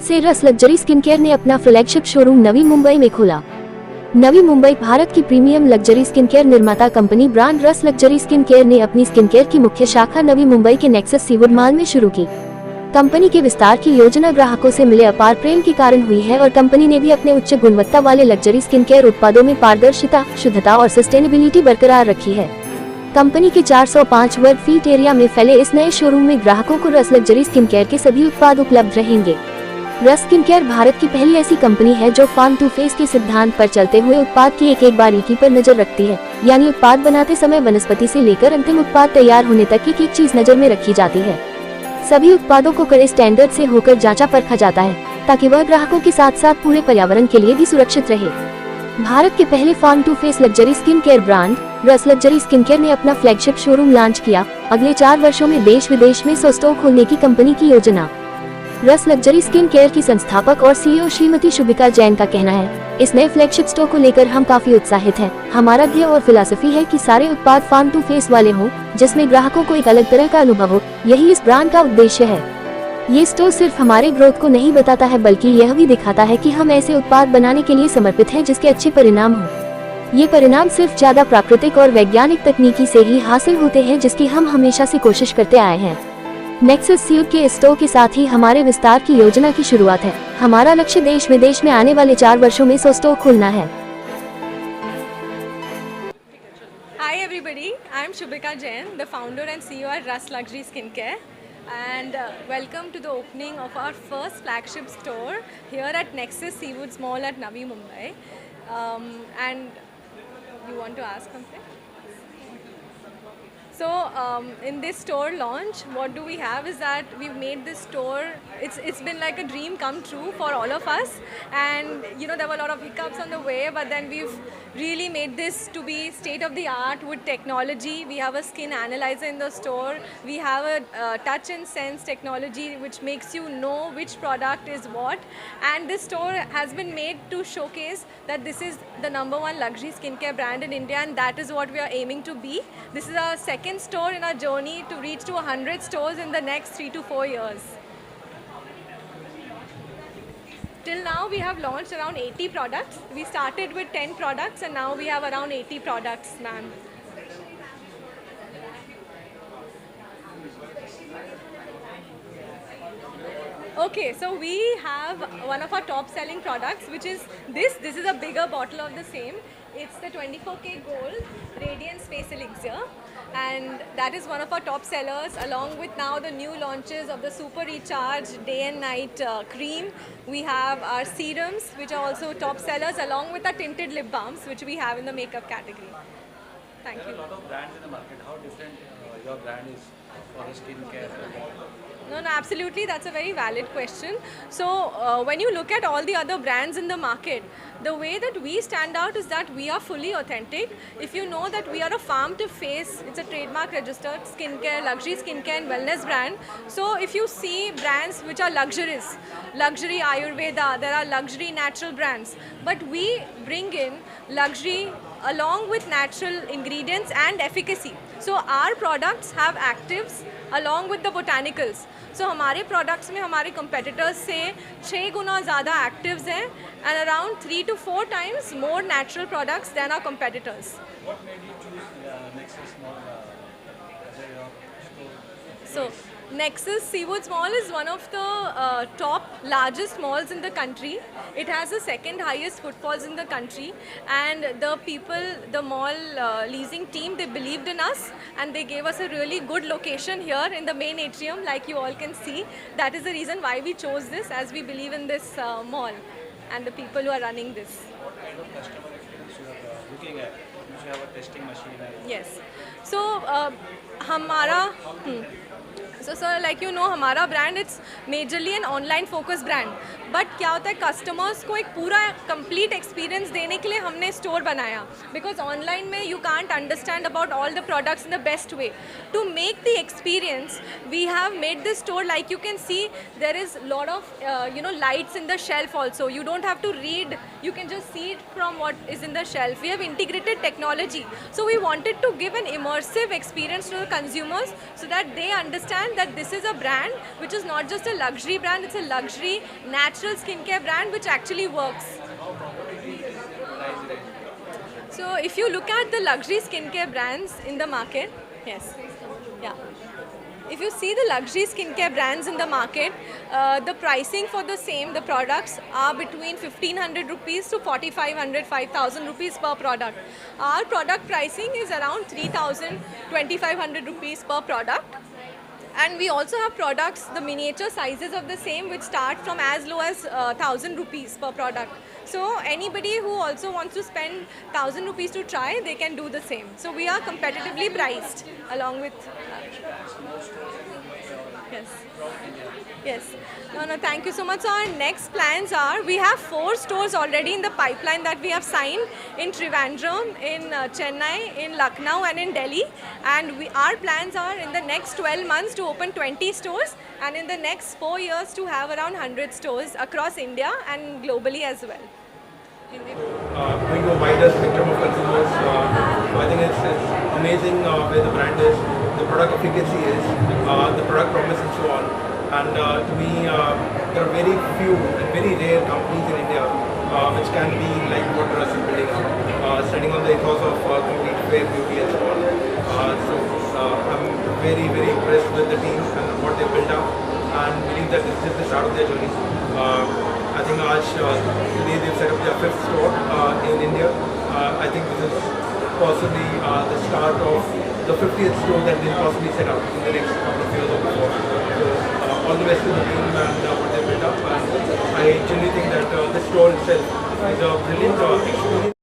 से रस luxury skin care ने अपना फ्लैगशिप शोरूम नवी मुंबई में खोला। नवी मुंबई भारत की प्रीमियम लग्जरी स्किन केयर निर्माता company brand Ras luxury skin care ने अपनी स्किन केयर की मुख्य शाखा नवी मुंबई के नेक्सस सीवुड मॉल में शुरू की। कंपनी के विस्तार की योजना ग्राहकों से मिले अपार प्रेम के कारण हुई है और कंपनी ने भी अपने उच्च गुणवत्ता वाले लग्जरी स्किन केयर उत्पादों में पारदर्शिता, शुद्धता और सस्टेनेबिलिटी बरकरार रखी है। कंपनी के 405 वर्ग फीट एरिया में फैले इस नए शोरूम में ग्राहकों को रस लग्जरी स्किन केयर के सभी उत्पाद उपलब्ध रहेंगे। रस स्किन केयर भारत की पहली ऐसी कंपनी है जो फार्म टू फेस के सिद्धांत पर चलते हुए उत्पाद की एक बारीकी पर नजर रखती है, यानी उत्पाद बनाते समय वनस्पति से लेकर अंतिम उत्पाद तैयार होने तक की एक चीज नजर में रखी जाती है। सभी उत्पादों को कड़े स्टैंडर्ड से होकर जांचा परखा जाता है ताकि वह ग्राहकों के साथ साथ पूरे पर्यावरण के लिए भी सुरक्षित रहे। भारत के पहले farm to face luxury skin care brand Ras luxury skin care ने अपना फ्लैगशिप शोरूम लॉन्च किया। अगले 4 वर्षों में देश विदेश में 100 स्टोर खोलने की कंपनी की योजना। रस लग्जरी स्किन केयर की संस्थापक और सीईओ श्रीमती शुभिका जैन का कहना है, इस नए फ्लैगशिप स्टोर को लेकर हम काफी उत्साहित हैं। हमारा ध्येय और फिलॉसफी है कि सारे उत्पाद फार्म टू फेस वाले हों, जिसमें ग्राहकों को एक अलग तरह का अनुभव हो। यही इस ब्रांड का उद्देश्य है। ये स्टोर सिर्फ हमारे ग्रोथ को नहीं बताता है, बल्कि यह भी दिखाता है कि हम ऐसे उत्पाद बनाने के लिए समर्पित हैं जिसके अच्छे परिणाम हो। ये परिणाम सिर्फ ज्यादा प्राकृतिक और वैज्ञानिक तकनीकी से ही हासिल होते हैं, जिसकी हम हमेशा से कोशिश करते आए हैं। नेक्सस सीवुड के स्टोर के साथ ही हमारे विस्तार की योजना की शुरुआत है। हमारा लक्ष्य देश विदेश में आने वाले 4 वर्षों में 100 स्टोर खोलना है। Hi everybody, I am Shubhika Jain, the founder and CEO at Rus Luxury Skincare, and welcome to the opening of our first flagship store here at Nexus Seawoods Mall at Navi Mumbai. And you want to ask something? So in this store launch, what do we have is that we've made this store, it's been like a dream come true for all of us, and you know there were a lot of hiccups on the way, but then we've really made this to be state of the art with technology. We have a skin analyzer in the store, we have a touch and sense technology which makes you know which product is what, and this store has been made to showcase that this is the #1 luxury skincare brand in India, and that is what we are aiming to be. This is our second store in our journey to reach to 100 stores in the next 3 to 4 years. Till now we have launched around 80 products. We started with 10 products and now we have around 80 products, ma'am. Okay, so we have one of our top selling products, which is this. This is a bigger bottle of the same. It's the 24K Gold Radiance Face Elixir, and that is one of our top sellers, along with now the new launches of the Super Recharge Day and Night Cream. We have our serums, which are also top sellers, along with our tinted lip balms, which we have in the makeup category. Thank you. There are a lot of brands in the market. How different your brand is for the skincare? No, absolutely. That's a very valid question. So when you look at all the other brands in the market, the way that we stand out is that we are fully authentic. If you know that we are a farm to face, it's a trademark registered skincare, luxury skincare and wellness brand. So if you see brands which are luxurious, luxury Ayurveda, there are luxury natural brands, but we bring in luxury along with natural ingredients and efficacy. So our products have actives along with the botanicals. So हमारे products में हमारे competitors से 6 गुना ज़्यादा actives हैं and around 3 to 4 times more natural products than our competitors. What made you choose Nexus Mall as your store? So Nexus Seawoods Mall is one of the top largest malls in the country. It has the second highest footfalls in the country, and the people, the mall leasing team, they believed in us and they gave us a really good location here in the main atrium, like you all can see. That is the reason why we chose this, as we believe in this mall and the people who are running this. What kind of customer experience you are looking at? You have a testing machine. Yes. So हमारा So sir, like you know, हमारा brand it's majorly an online focused brand. But क्या होता है, customers को एक पूरा complete experience देने के लिए हमने store बनाया. Because online में you can't understand about all the products in the best way. To make the experience, we have made this store, like you can see, there is lot of lights in the shelf also. You don't have to read. You can just see it from what is in the shelf. We have integrated technology. So we wanted to give an immersive experience to the consumers so that they understand that this is a brand which is not just a luxury brand, it's a luxury, natural natural skincare brand which actually works. So if you look at the luxury skincare brands in the market, yes, yeah. If you see the luxury skincare brands in the market, the pricing for the same, the products are between 1500 rupees to 4500, 5000 rupees per product. Our product pricing is around 3000, 2500 rupees per product. And we also have products, the miniature sizes of the same, which start from as low as 1000 rupees per product. So anybody who also wants to spend 1000 rupees to try, they can do the same. So we are competitively priced along with. Yes. Yes. No, thank you so much. So our next plans are, we have 4 stores already in the pipeline that we have signed in Trivandrum, in Chennai, in Lucknow and in Delhi. And our plans are in the next 12 months to open 20 stores, and in the next 4 years to have around 100 stores across India and globally as well. Going to a wider spectrum of consumers. So I think it's amazing where the brand is, the product efficacy is, the product promise and so on. And to me, there are very few and very rare companies in India which can be like what Russ is building up, standing on the ethos of complete fair beauty and so on. I'm very, very impressed with the team and what they built up, and believe that this is just the start of their journey. I think today they've set up their 5th store in India. I think this is possibly the start of the 50th store that they'll possibly set up in the next couple of years or before. So all the best to the team and what they built up. And I genuinely think that this store itself is a brilliant experience.